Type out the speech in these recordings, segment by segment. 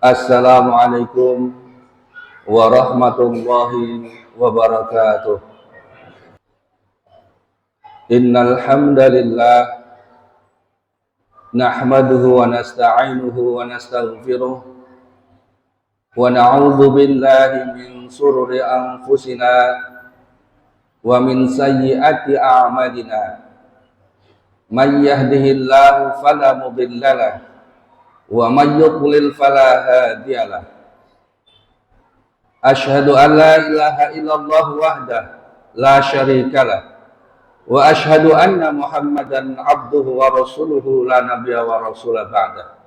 Assalamualaikum warahmatullahi wabarakatuh. Innal hamdalillah nahmaduhu wa nasta'inuhu wa nastaghfiruh wa na'udzu billahi min shururi anfusina wa min sayyiati a'malina. May yahdihillahu fala mudhillalah wa may yudlil fala hadiyalah. Asyhadu an la ilaha illallah wahdah la syarikalah wa asyhadu anna Muhammadan abduhu wa rasuluhu la nabiyya wa rasula ba'da.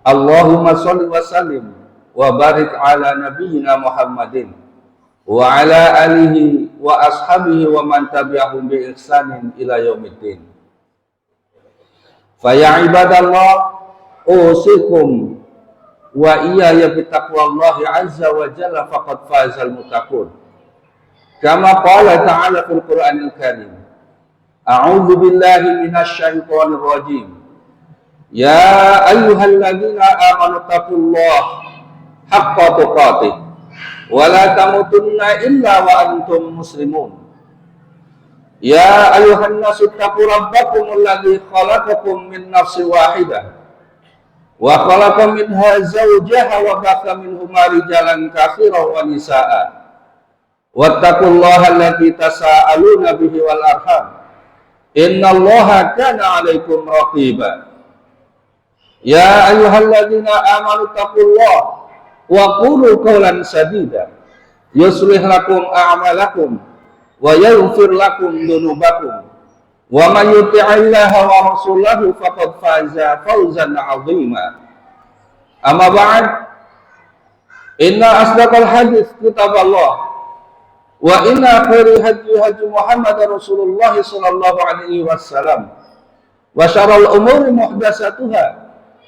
Allahumma shalli wa sallim wa barik ala nabiyyina Muhammadin wa ala alihi wa ashabihi wa man tabi'ahum bi ihsanin ila yaumiddin. Fa ya ibadallah usikum wa iyaya bittaqwallahi azza wa jalla faqad fazal muttaqun. Kama qala ta'ala fil Qur'anil Karim. A'udzu billahi minasy syaithanir rajim. Ya ayyuhalladzina amanu taqullaha haqqa tuqatih wa la tamutunna illa wa antum muslimun. Ya ayuhan nasu taqu rabbakum alladzi khalaqakum min nafsin wahidah wa khalaqa minha zawjaha wa batha minhuma rijalan katsiran wa nisaa'a wattaqullaha alladzi tasaaluna bihi wal arham innallaha kana 'alaikum raqiba. Ya ayyuhalladzina amanu taqullaha wa qulu qawlan sadida yuslih lakum a'malakum wa yaghfir lakum dzunubakum wa may yuti'illaha wa rasulahu faqad faza fawzan 'azima. Amma ba'd, inna asdaqal hadits kitaballah wa inna khairal hadi Muhammadar Rasulullah sallallahu alaihi wasallam wa syarrul umuri muhdatsatuha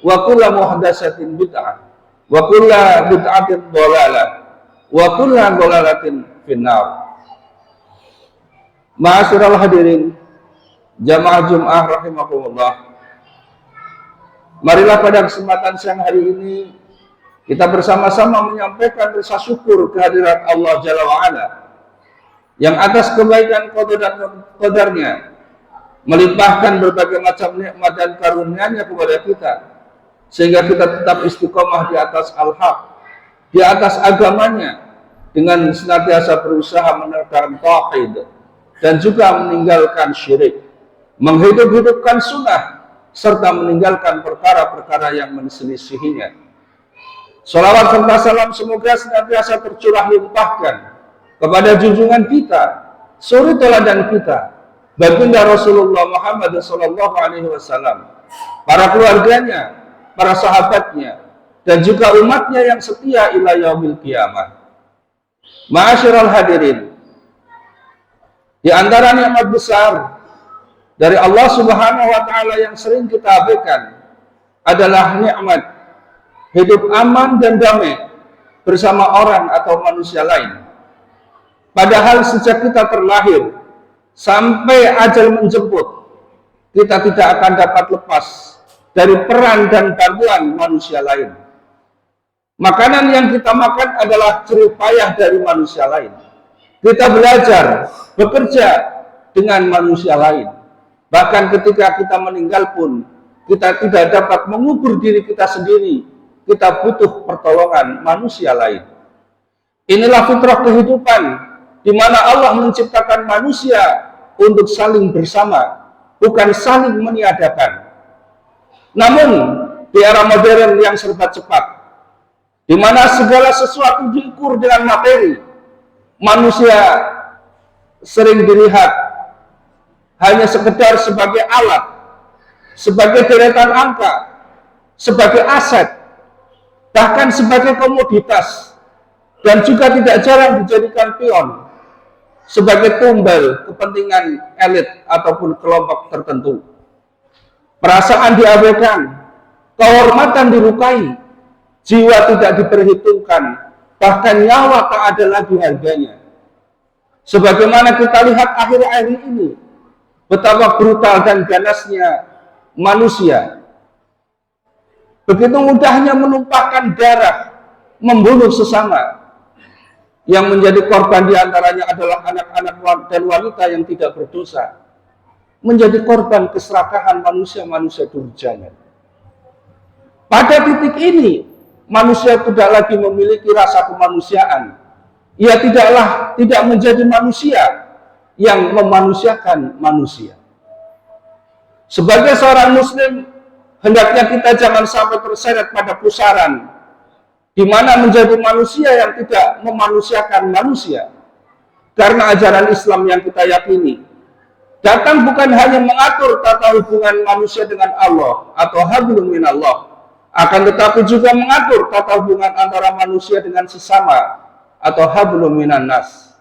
wa kullu muhdatsatin bid'ah wa kullu bid'atin dhalalah wa kullu dhalalatin finnar. Ma'asyiral hadirin jamaah Jumat rahimakumullah. Marilah pada kesempatan siang hari ini kita bersama-sama menyampaikan rasa syukur kehadirat Allah Jalla wa'ala yang atas kebaikan qada dan qadarnya melimpahkan berbagai macam nikmat dan karunia-Nya kepada kita sehingga kita tetap istiqomah di atas al-haq, di atas agamanya dengan senantiasa berusaha menegakkan tauhid dan juga meninggalkan syirik, menghidup-hidupkan sunnah, serta meninggalkan perkara-perkara yang menselisihinya. Salawat serta salam semoga senantiasa tercurah limpahkan kepada junjungan kita, suri teladan kita, baginda Rasulullah Muhammad sallallahu alaihi wasallam, para keluarganya, para sahabatnya, dan juga umatnya yang setia ila yaumil qiyamah. Ma'asyiral hadirin, di antara nikmat besar dari Allah Subhanahu wa taala yang sering kita abaikan adalah nikmat hidup aman dan damai bersama orang atau manusia lain. Padahal sejak kita terlahir sampai ajal menjemput, kita tidak akan dapat lepas dari peran dan bantuan manusia lain. Makanan yang kita makan adalah jerih payah dari manusia lain. Kita belajar, bekerja dengan manusia lain. Bahkan ketika kita meninggal pun, kita tidak dapat mengubur diri kita sendiri. Kita butuh pertolongan manusia lain. Inilah fitrah kehidupan, di mana Allah menciptakan manusia untuk saling bersama, bukan saling meniadakan. Namun, di era modern yang serba cepat, di mana segala sesuatu diukur dengan materi, manusia sering dilihat hanya sekedar sebagai alat, sebagai deretan angka, sebagai aset, bahkan sebagai komoditas, dan juga tidak jarang dijadikan pion sebagai tumbal kepentingan elit ataupun kelompok tertentu. Perasaan diabaikan, kehormatan dilukai, jiwa tidak diperhitungkan, bahkan nyawa tak ada lagi harganya. Sebagaimana kita lihat akhir-akhir ini, betapa brutal dan ganasnya manusia begitu mudahnya menumpahkan darah, membunuh sesama. Yang menjadi korban diantaranya adalah anak-anak dan wanita yang tidak berdosa, menjadi korban keserakahan manusia-manusia durjana. Pada titik ini, manusia tidak lagi memiliki rasa kemanusiaan. Ia tidak menjadi manusia yang memanusiakan manusia. Sebagai seorang muslim, hendaknya kita jangan sampai terseret pada pusaran di mana menjadi manusia yang tidak memanusiakan manusia. Karena ajaran Islam yang kita yakini datang bukan hanya mengatur tata hubungan manusia dengan Allah atau hablum minallah, akan tetapi juga mengatur tata hubungan antara manusia dengan sesama atau hablum minan nas.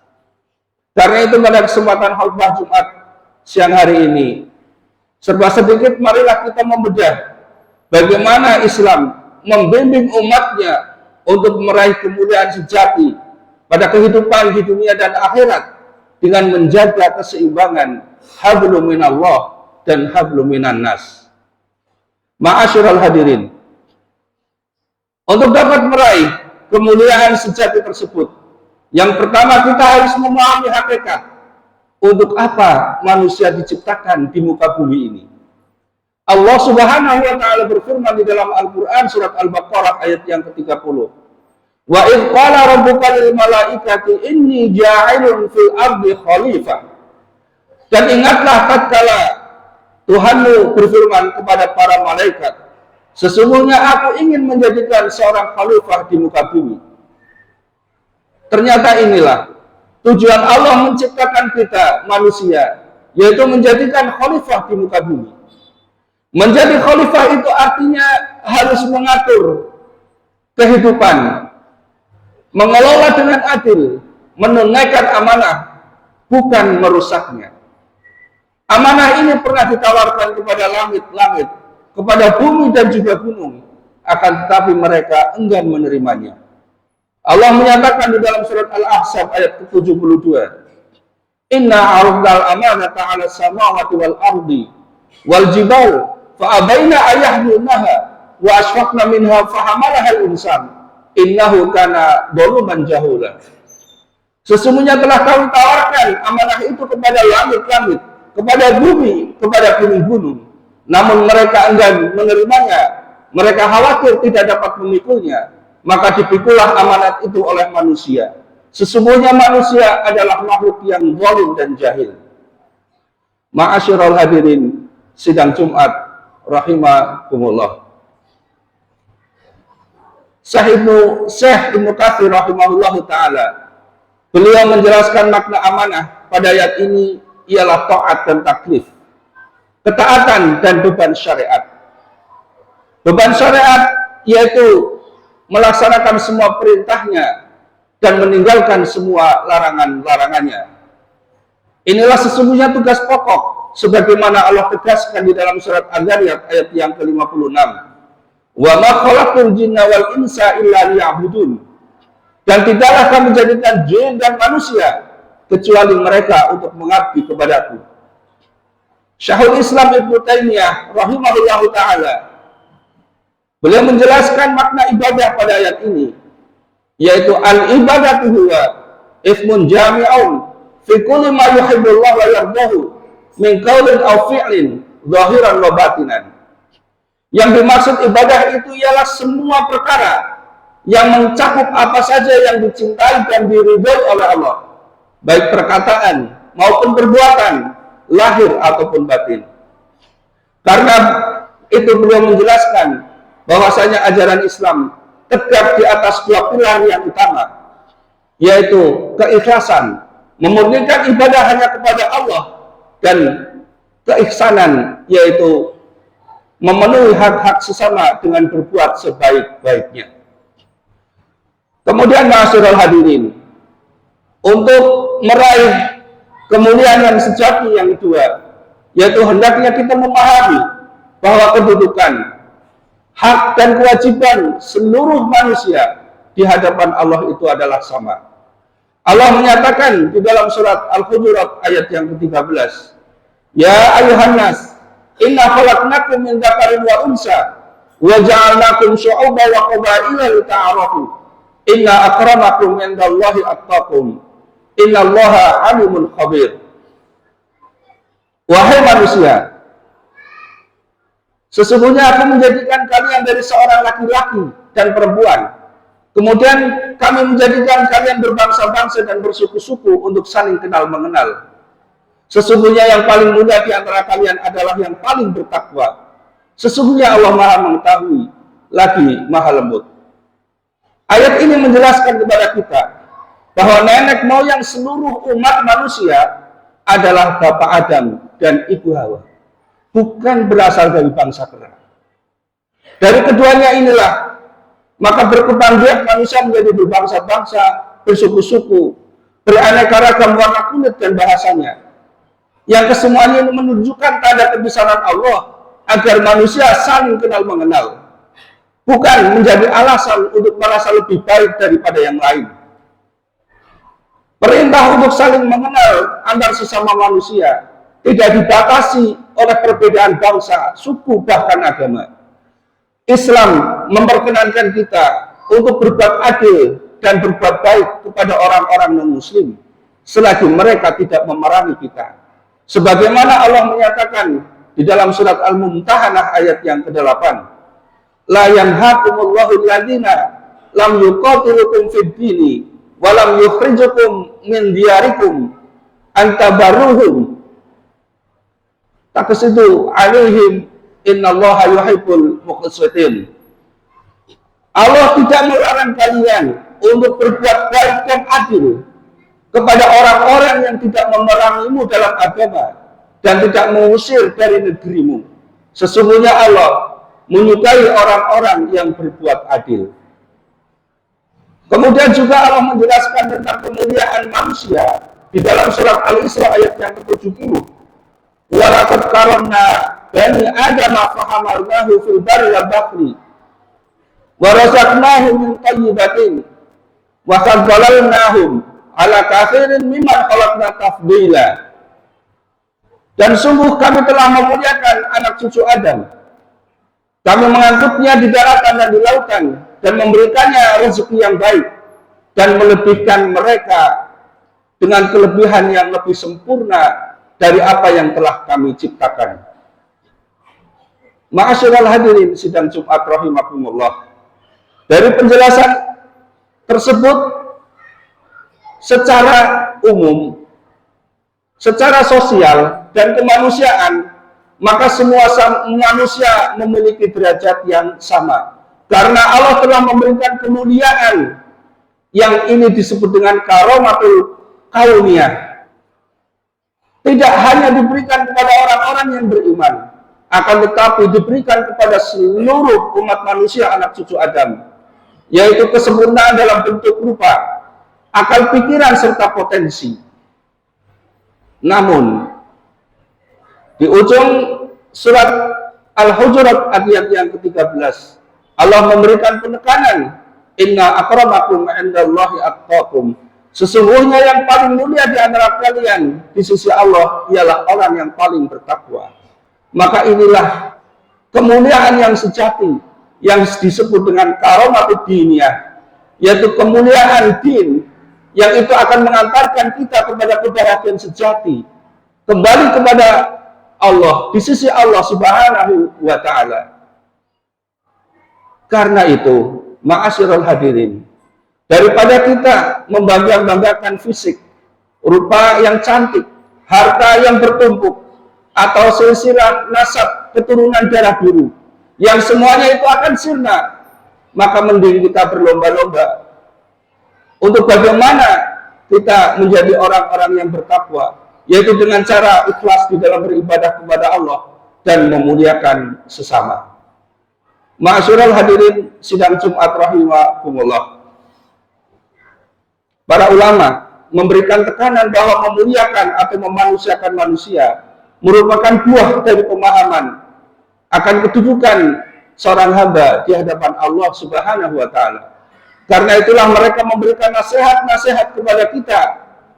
Karena itu pada kesempatan khutbah Jumat siang hari ini, serba sedikit marilah kita membedah bagaimana Islam membimbing umatnya untuk meraih kemuliaan sejati pada kehidupan di dunia dan akhirat dengan menjaga keseimbangan hablum minallah dan hablum minan nas. Ma'asyiral hadirin, untuk dapat meraih kemuliaan sejati tersebut, yang pertama kita harus memahami hakikat untuk apa manusia diciptakan di muka bumi ini. Allah Subhanahu wa taala berfirman di dalam Al-Qur'an surat Al-Baqarah ayat yang ke-30. Wa idz qala rabbuka lil malaikati inni ja'ilun fil ardi khalifah. Dan ingatlah tatkala Tuhanmu berfirman kepada para malaikat, sesungguhnya aku ingin menjadikan seorang khalifah di muka bumi. Ternyata inilah tujuan Allah menciptakan kita manusia, yaitu menjadikan khalifah di muka bumi. Menjadi khalifah itu artinya harus mengatur kehidupan, mengelola dengan adil, menunaikan amanah, bukan merusaknya. Amanah ini pernah ditawarkan kepada langit-langit, kepada bumi dan juga gunung, akan tetapi mereka enggan menerimanya. Allah menyatakan di dalam surat Al-Ahzab ayat ke-72, Inna a'radnal amanata 'ala samawati wal ardi wal jibal fa'abaina ayahmilnaha wa asfaqna minha fahamalaha al-insan innahu kana zaluman jahula. Sesungguhnya telah kami tawarkan amanah itu kepada langit-langit, kepada bumi, kepada gunung-gunung, namun mereka enggan menerimanya. Mereka khawatir tidak dapat memikulnya, maka dipikulah amanat itu oleh manusia. Sesungguhnya manusia adalah makhluk yang zalim dan jahil. Ma'asyiral hadirin sidang Jumat rahimakumullah. Syekh Ibnu Katsir rahimahullahu taala, beliau menjelaskan makna amanah pada ayat ini ialah taat dan taklif, ketaatan dan beban syariat. Beban syariat yaitu melaksanakan semua perintahnya dan meninggalkan semua larangan-larangannya. Inilah sesungguhnya tugas pokok sebagaimana Allah tegaskan di dalam surat Al-Zariyat ayat yang ke-56. Wa ma khalaqtul jinna wal insa illa liya'budun. Dan tidaklah kami menjadikan jin dan manusia kecuali mereka untuk mengabdi kepadaku. Syekhul Islam Ibnu Taimiyah rahimahullahu taala, beliau menjelaskan makna ibadah pada ayat ini, yaitu al-ibadatu huwa ismun jami'un fi kulli ma yuhibbullah wa yardahu min qaulin aw fi'lin zahiran wa batinan. Yang dimaksud ibadah itu ialah semua perkara yang mencakup apa saja yang dicintai dan diridhoi oleh Allah, baik perkataan maupun perbuatan, lahir ataupun batin. Karena itu beliau menjelaskan bahwasanya ajaran Islam tegak di atas dua pilar yang utama, yaitu keikhlasan, memurnikan ibadah hanya kepada Allah, dan keihsanan, yaitu memenuhi hak-hak sesama dengan berbuat sebaik-baiknya. Kemudian ma'asyiral hadirin, untuk meraih kemuliaan yang sejati yang kedua, yaitu hendaknya kita memahami bahwa kedudukan, hak dan kewajiban seluruh manusia di hadapan Allah itu adalah sama. Allah menyatakan di dalam surat Al-Hujurat ayat yang ke-13, Ya ayuhan nas, inna khalaqnakum min dzakarin wa unsa wa ja'alnakum syu'uban wa qabaila lita'arafu inna akramakum indallahi atqakum innallaha alimun khabir. Wahai manusia, sesungguhnya aku menjadikan kalian dari seorang laki-laki dan perempuan. Kemudian kami menjadikan kalian berbangsa-bangsa dan bersuku-suku untuk saling kenal mengenal. Sesungguhnya yang paling mulia di antara kalian adalah yang paling bertakwa. Sesungguhnya Allah Maha mengetahui lagi Maha lembut. Ayat ini menjelaskan kepada kita bahwa nenek moyang seluruh umat manusia adalah Bapak Adam dan Ibu Hawa, bukan berasal dari bangsa kera. Dari keduanya inilah maka berkembang biak manusia menjadi berbangsa-bangsa, bersuku-suku, beraneka ragam warna kulit dan bahasanya. Yang kesemuanya ini menunjukkan tanda kebesaran Allah agar manusia saling kenal mengenal, bukan menjadi alasan untuk merasa lebih baik daripada yang lain. Perintah untuk saling mengenal antar sesama manusia tidak dibatasi oleh perbedaan bangsa, suku, bahkan agama. Islam memperkenankan kita untuk berbuat adil dan berbuat baik kepada orang-orang non-muslim selagi mereka tidak memerangi kita. Sebagaimana Allah menyatakan di dalam surat Al-Mumtahanah ayat yang ke-8, la yanhakumullahu alladziina lam yuqatilukum fid dini wa lam yukhrijukum min diyarikum an tabarruhum taqsidu alaihim innallaha yuhibbul muqsitin. Allah tidak melarang kalian untuk berbuat baik dan adil kepada orang-orang yang tidak memerangimu dalam agama dan tidak mengusir dari negerimu. Sesungguhnya Allah menyukai orang-orang yang berbuat adil. Kemudian juga Allah menjelaskan tentang kemuliaan manusia di dalam surat Al-Isra ayat yang ke-70. Wa laqad karamna bani Adam fahamalnahu fil barri wal bahri wa razaqnahum min thayyibatin wa faddalalnahum ala katsirin mimman khalaqna tafdila. Dan sungguh kami telah memuliakan anak cucu Adam. Kami mengangkutnya di daratan dan di lautan dan memberikannya rezeki yang baik dan melebihkan mereka dengan kelebihan yang lebih sempurna dari apa yang telah kami ciptakan. Ma'asyiral hadirin sidang Jumat rahimakumullah. Dari penjelasan tersebut secara umum, secara sosial dan kemanusiaan, maka semua manusia memiliki derajat yang sama. Karena Allah telah memberikan kemuliaan yang ini disebut dengan karomatul kauniyah. Tidak hanya diberikan kepada orang-orang yang beriman, akan tetapi diberikan kepada seluruh umat manusia anak cucu Adam, yaitu kesempurnaan dalam bentuk rupa, akal pikiran serta potensi. Namun di ujung surat Al-Hujurat ayat yang ke-13, Allah memberikan penekanan, inna akramakum indallahi atqakum. Sesungguhnya yang paling mulia di antara kalian di sisi Allah ialah orang yang paling bertakwa. Maka inilah kemuliaan yang sejati yang disebut dengan karomatud diniyah, yaitu kemuliaan din yang itu akan mengantarkan kita kepada kebahagiaan sejati, kembali kepada Allah, di sisi Allah Subhanahu wa ta'ala. Karena itu, ma'asyiral hadirin, daripada kita membanggakan fisik, rupa yang cantik, harta yang bertumpuk, atau silsilah nasab keturunan darah biru, yang semuanya itu akan sirna, maka mending kita berlomba-lomba untuk bagaimana kita menjadi orang-orang yang bertakwa, yaitu dengan cara ikhlas di dalam beribadah kepada Allah dan memuliakan sesama. Ma'asyiral hadirin sidang Jumat rahimakumullah. Para ulama memberikan tekanan bahwa memuliakan atau memanusiakan manusia merupakan buah dari pemahaman akan kedudukan seorang hamba di hadapan Allah Subhanahu wa ta'ala. Karena itulah mereka memberikan nasihat-nasihat kepada kita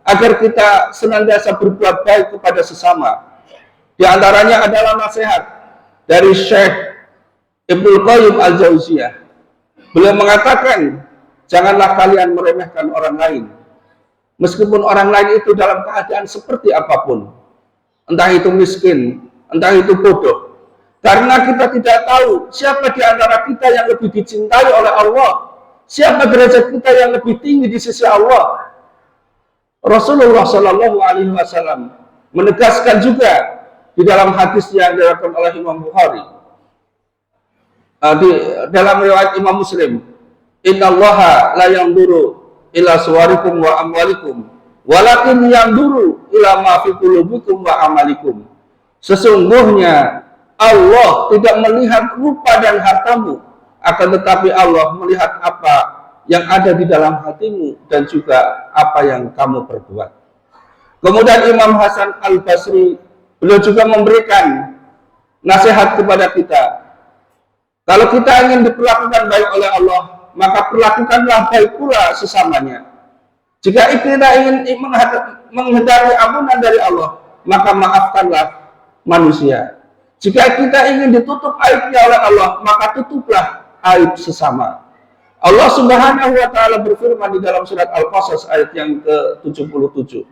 agar kita senantiasa berbuat baik kepada sesama. Di antaranya adalah nasihat dari Syekh Ibnu Qayyim Al-Jauziyah, beliau mengatakan, janganlah kalian meremehkan orang lain, meskipun orang lain itu dalam keadaan seperti apapun, entah itu miskin, entah itu bodoh, karena kita tidak tahu siapa di antara kita yang lebih dicintai oleh Allah, siapa derajat kita yang lebih tinggi di sisi Allah. Rasulullah Shallallahu Alaihi Wasallam menegaskan juga di dalam hadis yang diriwayatkan oleh Imam Bukhari, di dalam riwayat Imam Muslim, innallaha la yanzuru ila suwarikum wa amwalikum walakin yanzuru ila ma fi qulubikum wa amalikum. Sesungguhnya Allah tidak melihat rupa dan hartamu, akan tetapi Allah melihat apa yang ada di dalam hatimu dan juga apa yang kamu perbuat. Kemudian Imam Hasan Al-Basri, beliau juga memberikan nasihat kepada kita. Kalau kita ingin diperlakukan baik oleh Allah, maka perlakukanlah baik pula sesamanya. Jika kita ingin menghindari ampunan dari Allah, maka maafkanlah manusia. Jika kita ingin ditutup aibnya oleh Allah, maka tutuplah aib sesama. Allah Subhanahu wa taala berfirman di dalam surat Al-Qasas ayat yang ke-77.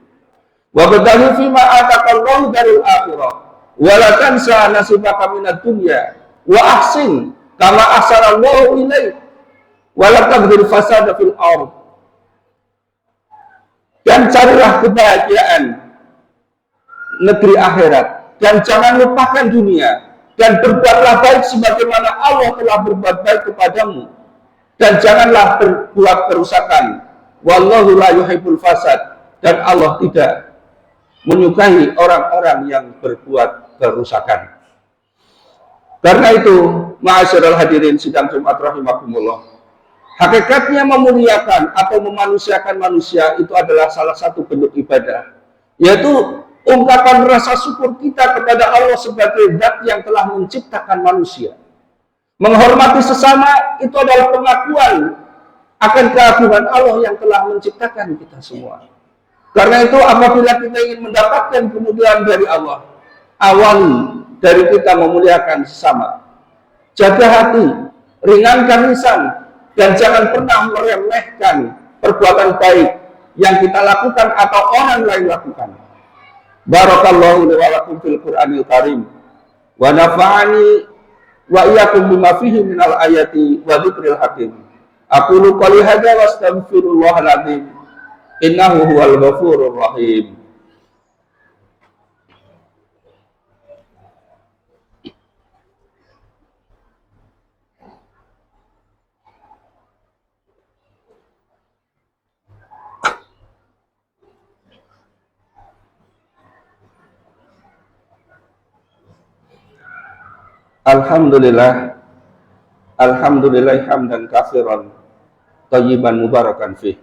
Wa badalhu fima ataqallahu daril akhirah wa la tansa nasibaka minad dunya wa ahsin kama ahsanallahu ilaik wa la tabghil fasada fil ardh. Dan carilah kebahagiaan negeri akhirat dan jangan lupakan dunia, dan berbuatlah baik sebagaimana Allah telah berbuat baik kepadamu, dan janganlah berbuat kerusakan. Wallahu la yuhibbul fasad, dan Allah tidak menyukai orang-orang yang berbuat kerusakan. Karena itu, ma'asyiral hadirin sidang Jumat rahimakumullah, hakikatnya memuliakan atau memanusiakan manusia itu adalah salah satu bentuk ibadah, yaitu ungkapan rasa syukur kita kepada Allah sebagai zat yang telah menciptakan manusia. Menghormati sesama itu adalah pengakuan akan keagungan Allah yang telah menciptakan kita semua. Karena itu apabila kita ingin mendapatkan kemuliaan dari Allah, awali dari kita memuliakan sesama. Jaga hati, ringankan lisan, dan jangan pernah meremehkan perbuatan baik yang kita lakukan atau orang lain lakukan. Barakallahu li wa lakum fil Qur'anil Karim wa nafa'ani wa iyyakum bima fihi minal ayati wa dzikril hakim. Aqulu qouli hadza wa astaghfirullahal azim innahu huwal ghafurur rahim. Alhamdulillah, alhamdulillah hamdan katsiran thayyiban mubarakan fih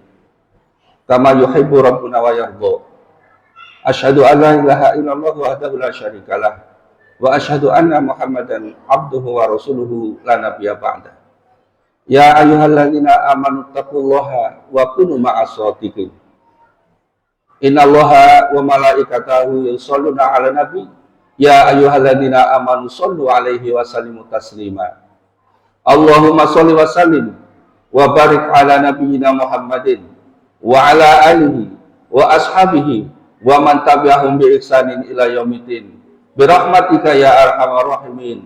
kama yuhibbu rabbuna wa yarda. Asyhadu an la ilaha illallah wahdahu la syarikalah wa asyhadu anna Muhammadan abduhu wa rasuluhu la nabiyya ba'da. Ya ayyuhalladzina amanu taqullaha wa kunu ma'as shadiqin. Innallaha wa malaikatahu yusholluna 'alan nabi. Ya ayyuhalladzina amanu shollu 'alaihi wa sallimu taslima. Allahumma sholli wa sallim wa barik 'ala nabiyyina Muhammadin wa 'ala alihi wa ashabihi wa man tabi'ahum bi ihsanin ila yaumiddin. Bi rahmatika ya arhamar rahimin.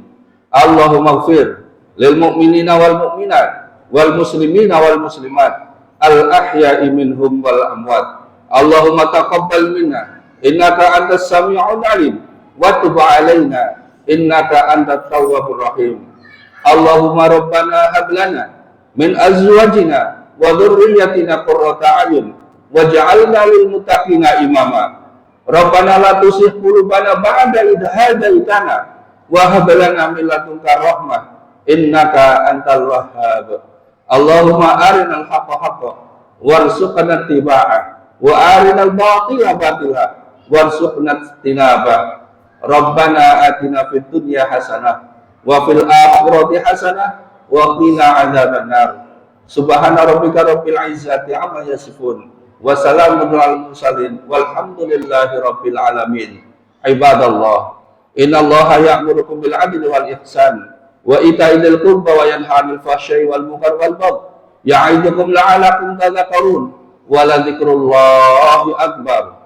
Allahumma ighfir lil mu'minina wal mu'minat wal muslimina wal muslimat al ahya'i minhum wal amwat. Allahumma taqabbal minna innaka antas sami'ul 'alim wa tub 'alaina innaka antat tawwabur rahim. Allahumma rabbana hab lana min azwajina wa dhurriyyatina qurrata a'yun waj'alna lil muttaqina imama. Rabbana la tuzigh qulubana ba'da idh hadaitana wa hab lana min ladunka rahmah innaka antal wahhab. Allahumma arinal haqqa haqqan warzuqna ittiba'ah wa arinal batila batila warzuqna ijtinabah. Rabbana atina fid dunya hasanah wa fil akhirati hasanah wa qina adzabannar. Subhana rabbika rabbil izzati amma yasifun wa salamun alal mursalin walhamdulillahi rabbil alamin. Ibadallah, innallaha ya'murukum bil 'adli wal ihsan wa ita'idil qurba wa yanha 'anil fahsya'i wal munkar wal baghi ya'idukum la'alakum tadhakkarun wa la dzikrullahi akbar